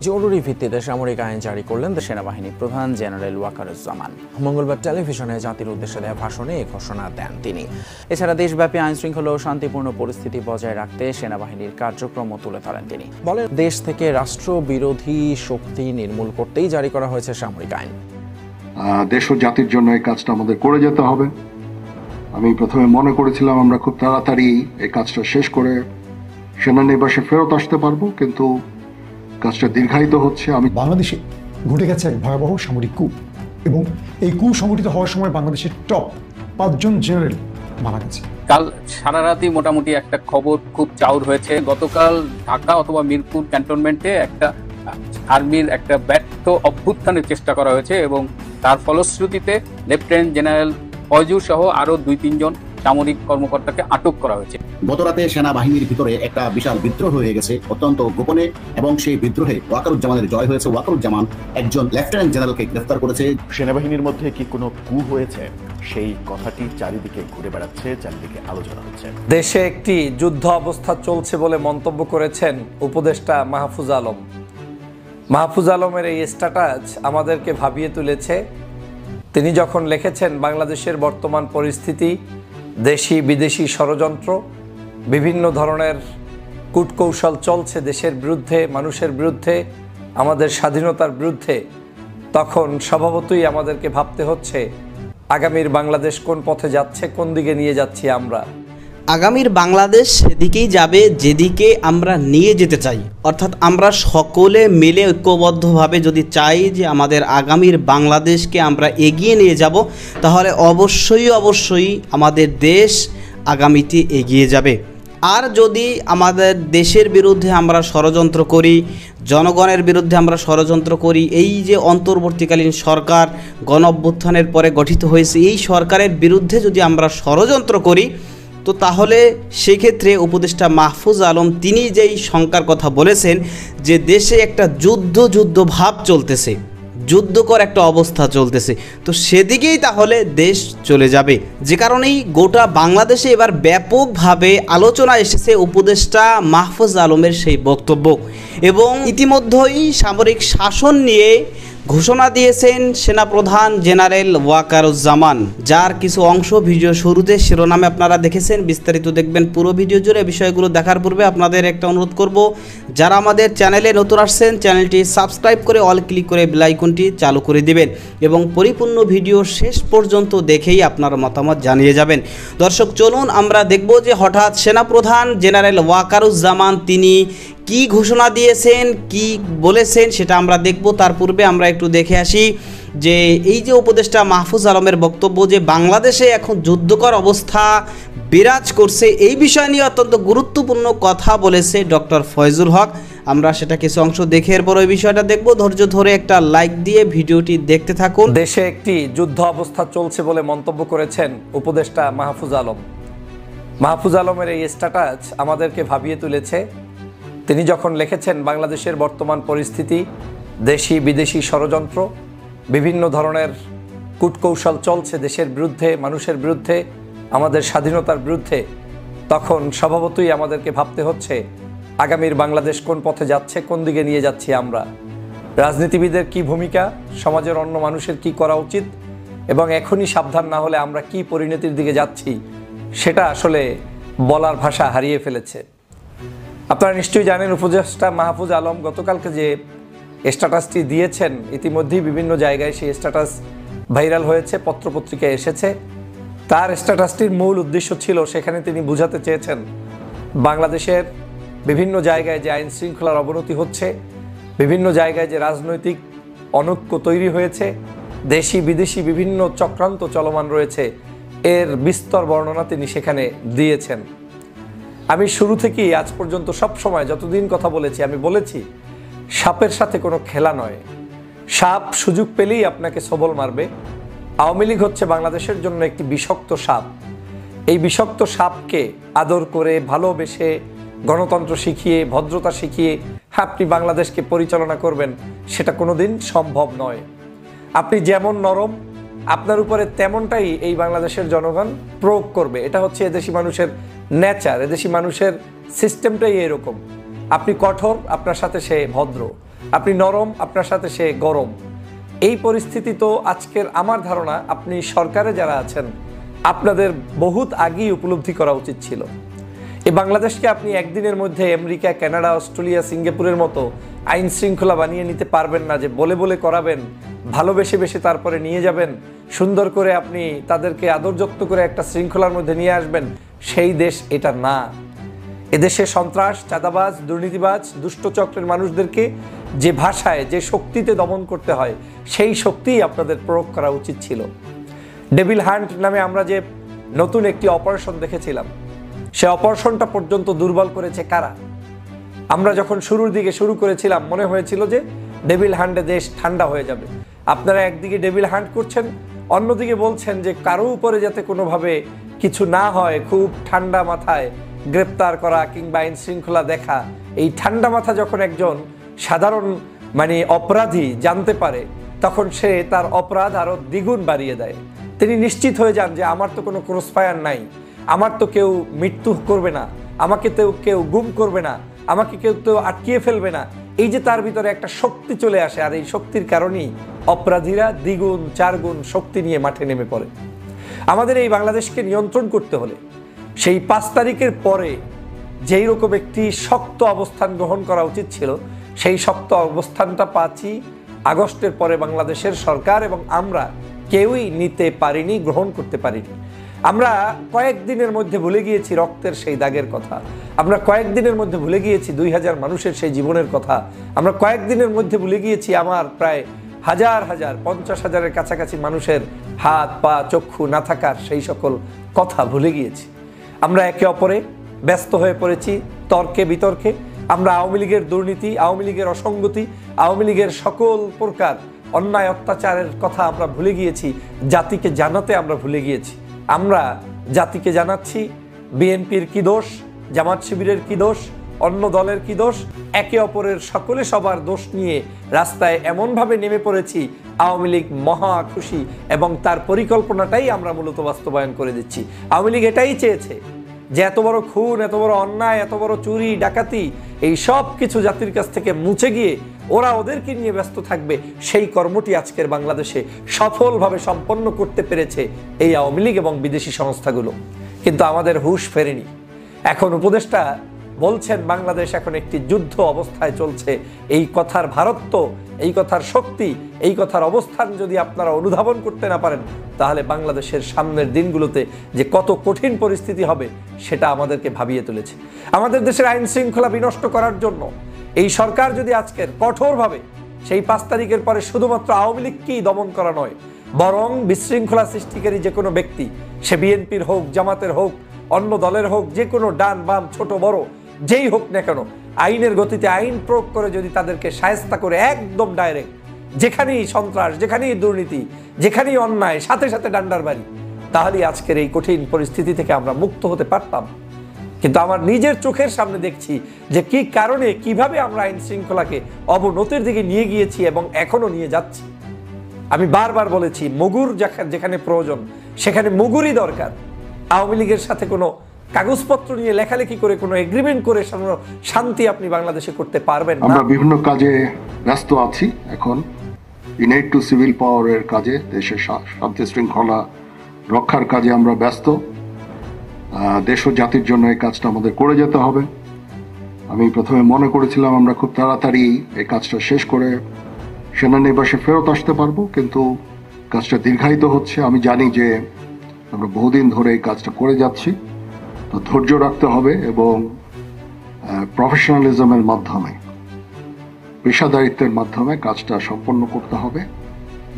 জরুরি ভিত্তিতে সামরিক আইন জারি করলেন সেনাবাহিনী প্রধান জেনারেল ওয়াকারুজ্জামান। মঙ্গলবার টেলিভিশনে জাতির উদ্দেশ্যে দেওয়া ভাষণে এই ঘোষণা দেন তিনি। এছাড়া দেশব্যাপী আইন শৃঙ্খলা ও শান্তিপূর্ণ পরিস্থিতি বজায় রাখতে সেনাবাহিনীর কার্যক্রমও তুলে ধরেন তিনি। বলেন, দেশ থেকে রাষ্ট্র বিরোধী শক্তি নির্মূল করতেই জারি করা হয়েছে সামরিক আইন। দেশ ও জাতির জন্য এই কাজটা আমাদের করে যেতে হবে। আমি প্রথমে মনে করেছিলাম আমরা খুব তাড়াতাড়ি এই কাজটা শেষ করে সেনানিবাসে ফেরত আসতে পারবো, কিন্তু কাজটা দীর্ঘায়িত হচ্ছে। বাংলাদেশে ঘটে গেছে এক ভয়াবহ সামরিক কূপ, এবং এই কূপ সংঘটিত হওয়ার সময় বাংলাদেশের টপ 5 জন জেনারেল মারা গেছে। কাল সারা রাতই মোটামুটি একটা খবর খুব চাউর হয়েছে। গতকাল ঢাকা অথবা মিরপুর ক্যান্টনমেন্টে একটা আর্মির একটা ব্যর্থ অভ্যুত্থানের চেষ্টা করা হয়েছে এবং তার ফলশ্রুতিতে লেফটেন্যান্ট জেনারেল ফয়জুর সহ আরো 2-3 জন সামরিক কর্মকর্তাকে আটক করা হয়েছে। গতরাতে সেনাবাহিনীর ভিতরে একটা বিশাল বিদ্রোহ হয়ে গেছে অত্যন্ত গোপনে, এবং সেই বিদ্রোহে ওয়াকারুজ্জামানের জয় হয়েছে। ওয়াকারুজ্জামান একজন লেফটেন্যান্ট জেনারেলকে গ্রেফতার করেছে। সেনাবাহিনীর মধ্যে কি কোনো কু হয়েছে, সেই কথাটি চারিদিকে ঘুরে বেড়াচ্ছে, চারিদিকে আলোচনা হচ্ছে। দেশে একটি যুদ্ধ অবস্থা চলছে বলে মন্তব্য করেছেন উপদেষ্টা মাহফুজ আলম। মাহফুজ আলমের এই স্ট্যাটাস আমাদেরকে ভাবিয়ে তুলেছে। তিনি যখন লিখেছেন, বাংলাদেশের বর্তমান পরিস্থিতি, দেশি বিদেশি ষড়যন্ত্র, বিভিন্ন ধরনের কূটকৌশল চলছে দেশের বিরুদ্ধে, মানুষের বিরুদ্ধে, আমাদের স্বাধীনতার বিরুদ্ধে, তখন স্বভাবতই আমাদেরকে ভাবতে হচ্ছে আগামীর বাংলাদেশ কোন পথে যাচ্ছে, কোন দিকে নিয়ে যাচ্ছি আমরা। আগামীর বাংলাদেশ সেদিকেই যাবে যেদিকে আমরা নিয়ে যেতে চাই। অর্থাৎ আমরা সকলে মিলে ঐক্যবদ্ধভাবে যদি চাই যে আমাদের আগামীর বাংলাদেশকে আমরা এগিয়ে নিয়ে যাব, তাহলে অবশ্যই আমাদের দেশ আগামীতে এগিয়ে যাবে। আর যদি আমাদের দেশের বিরুদ্ধে আমরা ষড়যন্ত্র করি, জনগণের বিরুদ্ধে আমরা ষড়যন্ত্র করি, এই যে অন্তর্বর্তীকালীন সরকার গণঅভ্যুত্থানের পরে গঠিত হয়েছে, এই সরকারের বিরুদ্ধে যদি আমরা ষড়যন্ত্র করি, তো তাহলে সেক্ষেত্রে উপদেষ্টা মাহফুজ আলম তিনি যেই শঙ্কার কথা বলেছেন যে দেশে একটা যুদ্ধ ভাব চলতেছে, যুদ্ধকর একটা অবস্থা চলতেছে, তো সেদিকেই তাহলে দেশ চলে যাবে। যে কারণেই গোটা বাংলাদেশে এবার ব্যাপকভাবে আলোচনা এসেছে উপদেষ্টা মাহফুজ আলমের সেই বক্তব্য, এবং ইতিমধ্যেই সামরিক শাসন নিয়ে ঘোষণা দিয়েছেন সেনাপ্রধান জেনারেল ওয়াকারুজ্জামান, যার কিছু অংশ ভিডিও শুরুতে শিরোনামে আপনারা দেখেছেন। বিস্তারিত দেখবেন পুরো ভিডিও জুড়ে। বিষয়গুলো দেখার পূর্বে আপনাদের একটা অনুরোধ করব, যারা আমাদের চ্যানেলে নতুন আসছেন চ্যানেলটি সাবস্ক্রাইব করে অল ক্লিক করে বেল আইকনটি চালু করে দিবেন, এবং পরিপূর্ণ ভিডিও শেষ পর্যন্ত দেখেই আপনার মতামত জানিয়ে যাবেন। দর্শক, চলুন আমরা দেখব যে হঠাৎ সেনাপ্রধান জেনারেল ওয়াকারুজ্জামান তিনি কি ঘোষণা দিয়েছেন, কি বলেছেন, সেটা আমরা দেখব। তার পূর্বে আমরা একটু দেখে আসি যে এই যে উপদেষ্টা মাহফুজ আলমের বক্তব্য যে বাংলাদেশে এখন যুদ্ধকর অবস্থা বিরাজ করছে, এই বিষয় নিয়ে অত্যন্ত গুরুত্বপূর্ণ কথা বলেছে ডক্টর ফয়জুল হক। আমরা সেটা কিছু অংশ দেখে এরপর ওই বিষয়টা দেখব। ধৈর্য ধরে একটা লাইক দিয়ে ভিডিওটি দেখতে থাকুন। দেশে একটি যুদ্ধ অবস্থা চলছে বলে মন্তব্য করেছেন উপদেষ্টা মাহফুজ আলম। মাহফুজ আলমের এই স্ট্যাটাস আমাদেরকে ভাবিয়ে তুলেছে। তিনি যখন লিখেছেন, বাংলাদেশের বর্তমান পরিস্থিতি, দেশি বিদেশি ষড়যন্ত্র, বিভিন্ন ধরনের কূটকৌশল চলছে দেশের বিরুদ্ধে, মানুষের বিরুদ্ধে, আমাদের স্বাধীনতার বিরুদ্ধে, তখন স্বভাবতই আমাদেরকে ভাবতে হচ্ছে আগামীর বাংলাদেশ কোন পথে যাচ্ছে, কোন দিকে নিয়ে যাচ্ছি আমরা। রাজনীতিবিদের কি ভূমিকা, সমাজের অন্য মানুষের কি করা উচিত, এবং এখনই সাবধান না হলে আমরা কি পরিণতির দিকে যাচ্ছি, সেটা আসলে বলার ভাষা হারিয়ে ফেলেছে। আপনারা নিশ্চয়ই জানেন উপদেষ্টা মাহফুজ আলম গতকালকে যে স্ট্যাটাসটি দিয়েছেন, ইতিমধ্যেই বিভিন্ন জায়গায় সেই স্ট্যাটাস ভাইরাল হয়েছে, পত্রপত্রিকায় এসেছে। তার স্ট্যাটাসটির মূল উদ্দেশ্য ছিল, সেখানে তিনি বোঝাতে চেয়েছেন বাংলাদেশের বিভিন্ন জায়গায় যে আইন শৃঙ্খলার অবনতি হচ্ছে, বিভিন্ন জায়গায় যে রাজনৈতিক অনৈক্য তৈরি হয়েছে, দেশি বিদেশি বিভিন্ন চক্রান্ত চলমান রয়েছে, এর বিস্তর বর্ণনা তিনি সেখানে দিয়েছেন। আমি শুরু থেকেই আজ পর্যন্ত সব সময় যতদিন কথা বলেছি, আমি বলেছি সাপের সাথে কোনো খেলা নয়। সাপ সুযোগ পেলেই আপনাকে সবল মারবে। আওয়ামী লীগ হচ্ছে বাংলাদেশের জন্য একটি বিষাক্ত সাপ। এই বিষাক্ত সাপকে আদর করে, ভালোবেসে, গণতন্ত্র শিখিয়ে, ভদ্রতা শিখিয়ে আপনি বাংলাদেশকে পরিচালনা করবেন, সেটা কোনোদিন সম্ভব নয়। আপনি যেমন নরম, আপনার উপরে তেমনটাই এই বাংলাদেশের জনগণ প্রয়োগ করবে। এটা হচ্ছে এদেশি মানুষের নেচার, এদেশি মানুষের সিস্টেমটাই এরকম। আপনি কঠোর, আপনার সাথে সে ভদ্র। আপনি নরম, আপনার সাথে সে গরম। এই পরিস্থিতি তো আজকের আমার ধারণা আপনি সরকারে যারা আছেন আপনাদের বহুত আগেই উপলব্ধি করা উচিত ছিল। এই বাংলাদেশকে আপনি একদিনের মধ্যে আমেরিকা, কানাডা, অস্ট্রেলিয়া, সিঙ্গাপুরের মতো আইন শৃঙ্খলা বানিয়ে নিতে পারবেন না যে বলে বলে করাবেন, ভালোবেসে বেশে তারপরে নিয়ে যাবেন, সুন্দর করে আপনি তাদেরকে আদর যত্ন করে একটা শৃঙ্খলার মধ্যে নিয়ে আসবেন। সেই দেশ এটা না। এদেশে সন্ত্রাস, চাঁদাবাজ, দুর্নীতিবাজ, দুষ্টচক্রের মানুষদেরকে যে ভাষায়, যে শক্তিতে দমন করতে হয় সেই শক্তিই আপনাদের প্রয়োগ করা উচিত ছিল। ডেভিল হান্ট নামে আমরা যে নতুন একটি অপারেশন দেখেছিলাম, সে অপারেশনটা পর্যন্ত দুর্বল করেছে কারা? আমরা যখন শুরুর দিকে শুরু করেছিলাম মনে হয়েছিল যে ডেভিল হান্টে দেশ ঠান্ডা হয়ে যাবে। আপনারা একদিকে ডেভিল হান্ট করছেন, অন্যদিকে বলছেন যে কারো উপরে যাতে কোনোভাবে কিছু না হয়, খুব ঠান্ডা মাথায় গ্রেপ্তার করা কিংবা আইন শৃঙ্খলা দেখা। এই ঠান্ডা মাথা যখন একজন সাধারণ অপরাধী জানতে পারে তখন সে তার অপরাধ আরও দ্বিগুণ বাড়িয়ে দেয়। তিনি নিশ্চিত হয়ে যান যে আমার তো কোনো ক্রসফায়ার নাই, আমার তো কেউ মৃত্যু করবে না, আমাকে তো কেউ গুম করবে না, আমাকে কেউ তো আটকিয়ে ফেলবে না। এই যে তার ভিতরে একটা শক্তি চলে আসে, আর এই শক্তির কারণেই অপরাধীরা দ্বিগুণ চারগুণ শক্তি নিয়ে মাঠে নেমে পড়ে। আমাদের এই বাংলাদেশকে নিয়ন্ত্রণ করতে হলে সেই 5 তারিখের পরে যেই রকম একটি শক্ত অবস্থান গ্রহণ করা উচিত ছিল, সেই শক্ত অবস্থানটা 5ই আগস্টের পরে বাংলাদেশের সরকার এবং আমরা কেউই নিতে পারিনি, গ্রহণ করতে পারিনি। আমরা কয়েকদিনের মধ্যে ভুলে গিয়েছি রক্তের সেই দাগের কথা, আমরা কয়েকদিনের মধ্যে ভুলে গিয়েছি 2000 মানুষের সেই জীবনের কথা, আমরা কয়েকদিনের মধ্যে ভুলে গিয়েছি আমার প্রায় হাজার হাজার 50,000-এর কাছাকাছি মানুষের হাত পা চক্ষু না থাকার সেই সকল কথা ভুলে গিয়েছি। আমরা একে অপরে ব্যস্ত হয়ে পড়েছি তর্কে বিতর্কে। আমরা আওয়ামী লীগের দুর্নীতি, আওয়ামী লীগের অসঙ্গতি, আওয়ামী লীগের সকল প্রকার অন্যায় অত্যাচারের কথা আমরা ভুলে গিয়েছি, জাতিকে জানাতে আমরা ভুলে গিয়েছি। আমরা জাতিকে জানাচ্ছি বিএনপির কি দোষ, জামাত শিবিরের কি দোষ, অন্য দলের কি দোষ। একে অপরের সকলে সবার দোষ নিয়ে রাস্তায় এমনভাবে নেমে পড়েছি, আওয়ামী লীগ মহা খুশি এবং তার পরিকল্পনাটাই আমরা মূলত বাস্তবায়ন করে দিচ্ছি। আওয়ামী লীগ এটাই চেয়েছে যে এত বড় খুন, এত বড় অন্যায়, এত বড় চুরি ডাকাতি, এই সব কিছু জাতির কাছ থেকে মুছে গিয়ে ওরা ওদেরকে নিয়ে ব্যস্ত থাকবে। সেই কর্মটি আজকের বাংলাদেশে সফলভাবে সম্পন্ন করতে পেরেছে এই আওয়ামী লীগ এবং বিদেশি সংস্থাগুলো। কিন্তু আমাদের হুঁশ ফেরেনি। এখন উপদেষ্টা বলছেন বাংলাদেশ এখন একটি যুদ্ধ অবস্থায় চলছে। এই কথার ভারত্ব, এই কথার শক্তি, এই কথার অবস্থান যদি আপনারা অনুধাবন করতে না পারেন তাহলে বাংলাদেশের সামনের দিনগুলোতে যে কত কঠিন পরিস্থিতি হবে সেটা আমাদেরকে ভাবিয়ে তুলেছে। আমাদের দেশের আইন শৃঙ্খলা বিনষ্ট করার জন্য এই সরকার যদি আজকের কঠোরভাবে সেই 5 তারিখের পরে শুধুমাত্র আওয়ামী লীগকেই দমন করা নয়, বরং বিশৃঙ্খলা সৃষ্টিকারী যে কোনো ব্যক্তি, সে বিএনপির হোক, জামাতের হোক, অন্য দলের হোক, যে কোনো ডান বাম ছোট বড় যেই হোক না কেন, আইনের গতিতে আইন প্রয়োগ করে যদি তাদেরকে শায়েস্তা করে একদম ডাইরেক্ট, যেখানেই সন্ত্রাস, যেখানেই দুর্নীতি, যেখানেই অন্যায়, সাথে সাথে ডান্ডার বাড়ি, তাহলে আজকের এই কঠিন পরিস্থিতি থেকে আমরা মুক্ত হতে পারতাম। কিন্তু আমার নিজের চোখের সামনে দেখছি যে কি কারণে, কিভাবে আমরা আইন শৃঙ্খলাকে অবনতির দিকে নিয়ে গিয়েছি এবং এখনো নিয়ে যাচ্ছি। আমি বারবার বলেছি মুগুর যেখানে প্রয়োজন সেখানে মুগুরই দরকার। আওয়ামী লীগের সাথে কোনো কাগজপত্র নিয়ে লেখালেখি করে কোনো এগ্রিমেন্ট করে শান্তি আপনি বাংলাদেশে করতে পারবেন না। আমরা বিভিন্ন কাজে ব্যস্ত আছি এখন, ইনেট টু সিভিল পাওয়ারের কাজে, দেশের শান্তি শৃঙ্খলা রক্ষার কাজে আমরা ব্যস্ত। দেশ ও জাতির জন্য এই কাজটা আমাদের করে যেতে হবে। আমি প্রথমে মনে করেছিলাম আমরা খুব তাড়াতাড়ি এই কাজটা শেষ করে সেনানিবাসে ফেরত আসতে পারবো, কিন্তু কাজটা দীর্ঘায়িত হচ্ছে। আমি জানি যে আমরা বহুদিন ধরে এই কাজটা করে যাচ্ছি, তো ধৈর্য রাখতে হবে এবং প্রফেশনালিজমের মাধ্যমে, পেশাদারিত্বের মাধ্যমে কাজটা সম্পন্ন করতে হবে।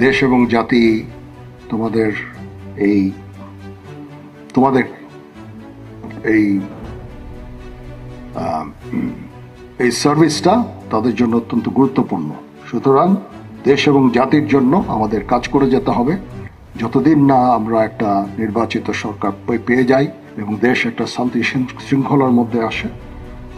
দেশ এবং জাতি তোমাদের এই সার্ভিসটা তাদের জন্য অত্যন্ত গুরুত্বপূর্ণ। সুতরাং দেশ এবং জাতির জন্য আমাদের কাজ করে যেতে হবে। যতদিন না আমরা একটা নির্বাচিত সরকার পেয়ে যাই এবং দেশ একটা শান্তি শৃঙ্খলার মধ্যে আসে,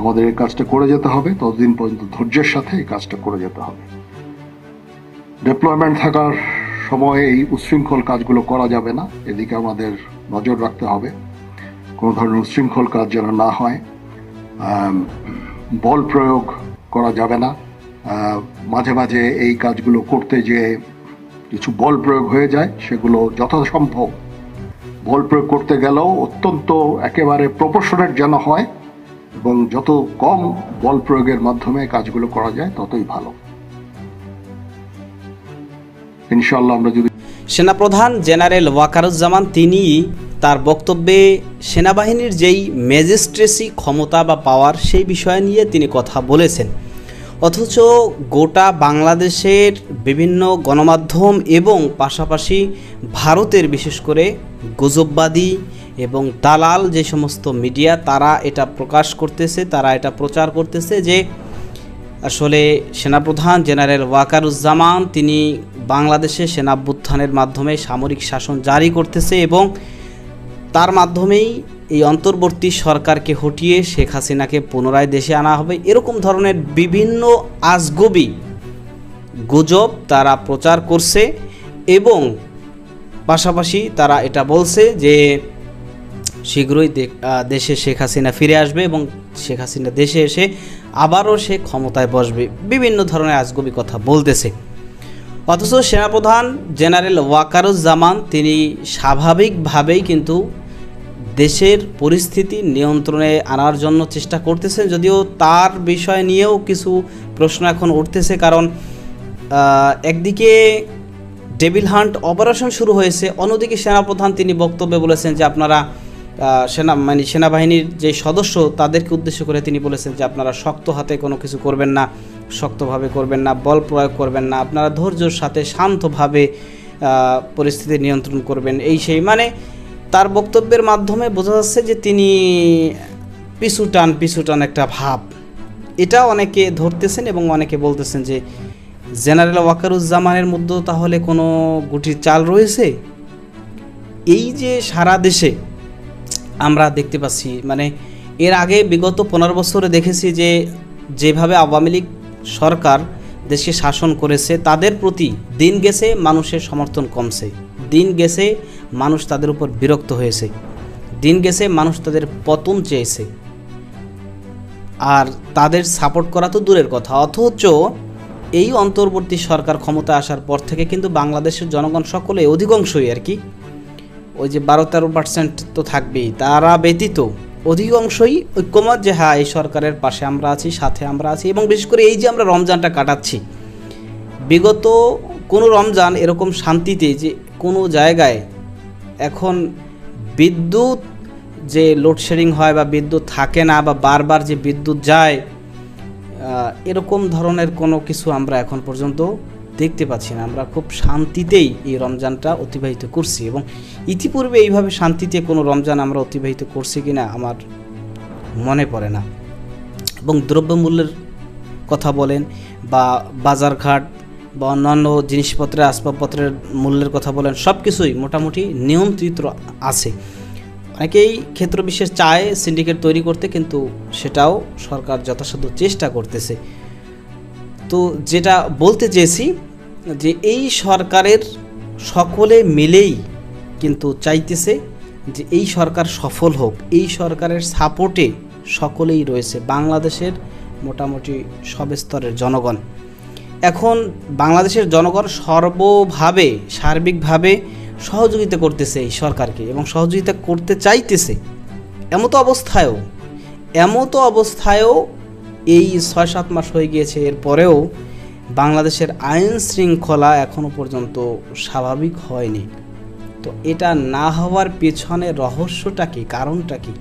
আমাদের এই কাজটা করে যেতে হবে। ততদিন পর্যন্ত ধৈর্যের সাথে এই কাজটা করে যেতে হবে। ডিপ্লয়মেন্ট থাকার সময়ে এই উচ্ছৃঙ্খল কাজগুলো করা যাবে না, এদিকে আমাদের নজর রাখতে হবে কোনো ধরনের উচ্ছৃঙ্খল কাজ যেন না হয়। বল প্রয়োগ করা যাবে না, মাঝে মাঝে এই কাজগুলো করতে যে কিছু বল প্রয়োগ হয়ে যায়, সেগুলো যথাসম্ভব বল প্রয়োগ করতে গেলেও অত্যন্ত একেবারে প্রপোর্শনেট যেন হয়, এবং যত কম বল প্রয়োগের মাধ্যমে কাজগুলো করা যায় ততই ভালো। ইনশাআল্লাহ আমরা যদি সেনাপ্রধান জেনারেল ওয়াকারুজ্জামান তিনি তার বক্তব্যে সেনাবাহিনীর যেই ম্যাজিস্ট্রেসি ক্ষমতা বা পাওয়ার সেই বিষয় নিয়ে তিনি কথা বলেছেন, অথচ গোটা বাংলাদেশের বিভিন্ন গণমাধ্যম এবং পাশাপাশি ভারতের বিশেষ করে গুজববাদী এবং দালাল যে সমস্ত মিডিয়া তারা এটা প্রকাশ করতেছে, তারা এটা প্রচার করতেছে যে আসলে সেনাপ্রধান জেনারেল ওয়াকারুজ্জামান তিনি বাংলাদেশে সেনাভ্যুত্থানের মাধ্যমে সামরিক শাসন জারি করতেছে এবং তার মাধ্যমেই এই অন্তর্বর্তী সরকারকে হটিয়ে শেখ হাসিনাকে পুনরায় দেশে আনা হবে, এরকম ধরনের বিভিন্ন আজগবি গুজব তারা প্রচার করছে এবং পাশাপাশি তারা এটা বলছে যে শীঘ্রই দেশে শেখ হাসিনা ফিরে আসবে এবং শেখ হাসিনা দেশে এসে আবারও সে ক্ষমতায় বসবে, বিভিন্ন ধরনের আজগবি কথা বলতেছে। অথচ সেনাপ্রধান জেনারেল ওয়াকারুজ্জামান তিনি স্বাভাবিকভাবেই কিন্তু দেশের পরিস্থিতি নিয়ন্ত্রণে আনার জন্য চেষ্টা করতেছেন, যদিও তার বিষয় নিয়েও কিছু প্রশ্ন এখন উঠতেছে, কারণ একদিকে ডেভিল হান্ট অপারেশন শুরু হয়েছে, অন্যদিকে সেনাপ্রধান তিনি বক্তব্যে বলেছেন যে আপনারা সেনাবাহিনীর যে সদস্য তাদেরকে উদ্দেশ্য করে তিনি বলেছেন যে আপনারা শক্ত হাতে কোনো কিছু করবেন না, শক্তভাবে করবেন না, বল প্রয়োগ করবেন না, আপনারা ধৈর্যের সাথে শান্তভাবে পরিস্থিতি নিয়ন্ত্রণ করবেন, এই সেই মানে তার বক্তব্যের মাধ্যমে বোঝা যাচ্ছে যে তিনি পিছু টান একটা ভাব, এটা অনেকে ধরতেছেন এবং অনেকে বলতেছেন যে জেনারেল ওয়াকারুজ্জামানের মধ্যে তাহলে কোনো গুটির চাল রয়েছে। এই যে সারা দেশে আমরা দেখতে পাচ্ছি, মানে এর আগে বিগত 15 বছরে দেখেছি যে যেভাবে আওয়ামী লীগ সরকার দেশকে শাসন করেছে তাদের প্রতি দিন গেছে মানুষের সমর্থন কমছে, দিন গেছে মানুষ তাদের উপর বিরক্ত হয়েছে, দিন গেছে মানুষ তাদের পতন চেয়েছে, আর তাদের সাপোর্ট করা তো দূরের কথা। অথচ এই অন্তর্বর্তী সরকার ক্ষমতা আসার পর থেকে কিন্তু বাংলাদেশের জনগণ সকলে অধিকাংশই আর কি ওই যে 12-13% তো থাকবেই, তারা ব্যতীত অধিকাংশই ঐক্যমত যে হ্যাঁ এই সরকারের পাশে আমরা আছি, সাথে আমরা আছি। এবং বিশেষ করে এই যে আমরা রমজানটা কাটাচ্ছি, বিগত কোনো রমজান এরকম শান্তিতে যে কোনো জায়গায় এখন বিদ্যুৎ যে লোডশেডিং হয় বা বিদ্যুৎ থাকে না বা বারবার যে বিদ্যুৎ যায়, এরকম ধরনের কোনো কিছু আমরা এখন পর্যন্ত দেখতে পাচ্ছি না। আমরা খুব শান্তিতেই এই রমজানটা অতিবাহিত করছি এবং ইতিপূর্বে এইভাবে শান্তিতে কোনো রমজান আমরা অতিবাহিত করছি কিনা আমার মনে পড়ে না। এবং দ্রব্যমূল্যের কথা বলেন বা বাজারঘাট বা অন্যান্য জিনিসপত্রের আসবাবপত্রের মূল্যের কথা বলেন, সব কিছুই মোটামুটি নিয়ন্ত্রিত আছে। অনেকেই ক্ষেত্র বিশেষ চায় সিন্ডিকেট তৈরি করতে, কিন্তু সেটাও সরকার যথাসাধ্য চেষ্টা করতেছে। তো যেটা বলতে চেয়েছি যে এই সরকারের সকলে মিলেই কিন্তু চাইতেছে যে এই সরকার সফল হোক, এই সরকারের সাপোর্টে সকলেই রয়েছে বাংলাদেশের মোটামুটি সব স্তরের জনগণ। এখন বাংলাদেশের জনগণ সর্বভাবে সার্বিকভাবে সহযোগিতা করতেছে এই সরকারকে এবং সহযোগিতা করতে চাইতেছে। এমতো অবস্থায়ও এই 6-7 মাস হয়ে গিয়েছে, এরপরেও বাংলাদেশের আইন শৃঙ্খলা এখনও পর্যন্ত স্বাভাবিক হয়নি। তো এটা না হওয়ার পেছনে রহস্যটা কি, কারণটা কি,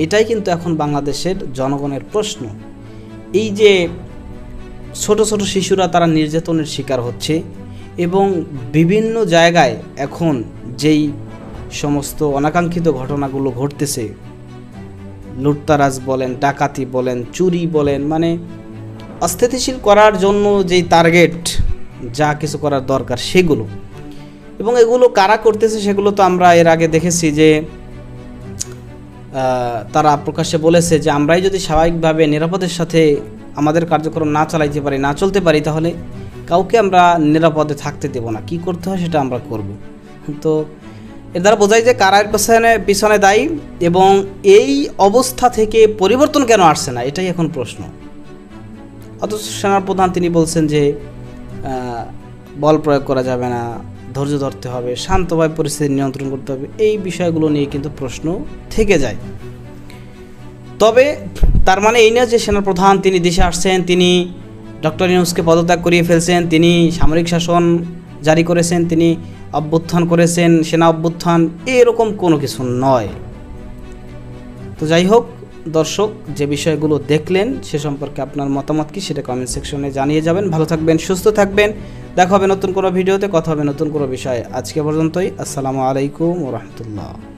এটাই কিন্তু এখন বাংলাদেশের জনগণের প্রশ্ন। এই যে ছোট ছোট শিশুরা তারা নির্যাতনের শিকার হচ্ছে এবং বিভিন্ন জায়গায় এখন যেই সমস্ত অনাকাঙ্ক্ষিত ঘটনাগুলো ঘটতেছে, লুটতারাজ বলেন, ডাকাতি বলেন, চুরি বলেন, মানে অস্থিতিশীল করার জন্য যেই টার্গেট যা কিছু করার দরকার সেগুলো, এবং এগুলো কারা করতেছে সেগুলো তো আমরা এর আগে দেখেছি যে তারা প্রকাশ্যে বলেছে যে আমরাই যদি স্বাভাবিকভাবে নিরাপদের সাথে আমাদের কার্যক্রম না চালাইতে পারি, না চলতে পারি, তাহলে কাউকে আমরা নিরাপদে থাকতে দেব না, কি করতে হয় সেটা আমরা করব। তো এর দ্বারা বোঝায় যে কারা এর পিছনে দায়ী এবং এই অবস্থা থেকে পরিবর্তন কেন আসছে না, এটাই এখন প্রশ্ন। অথচ সেনাপ্রধান তিনি বলছেন যে বল প্রয়োগ করা যাবে না, ধৈর্য ধরতে হবে, শান্তভাবে পরিস্থিতি নিয়ন্ত্রণ করতে হবে। এই বিষয়গুলো নিয়ে কিন্তু প্রশ্ন থেকে যায়। তবে তার মানে এই না যে সেনাপ্রধান তিনি দেশে আসছেন, তিনি ডক্টর ইউনূসকে পদত্যাগ করিয়ে ফেলছেন, তিনি সামরিক শাসন জারি করেছেন, তিনি অভ্যুত্থান করেছেন, সেনা অভ্যুত্থান, এরকম কোনো কিছু নয়। তো যাই হোক দর্শক, যে বিষয়গুলো দেখলেন সে সম্পর্কে আপনার মতামত কি সেটা কমেন্ট সেকশনে জানিয়ে যাবেন। ভালো থাকবেন, সুস্থ থাকবেন, দেখা হবে নতুন কোনো ভিডিওতে, কথা হবে নতুন কোনো বিষয়ে। আজকে পর্যন্তই, আসসালামু আলাইকুম ওয়া রাহমাতুল্লাহ।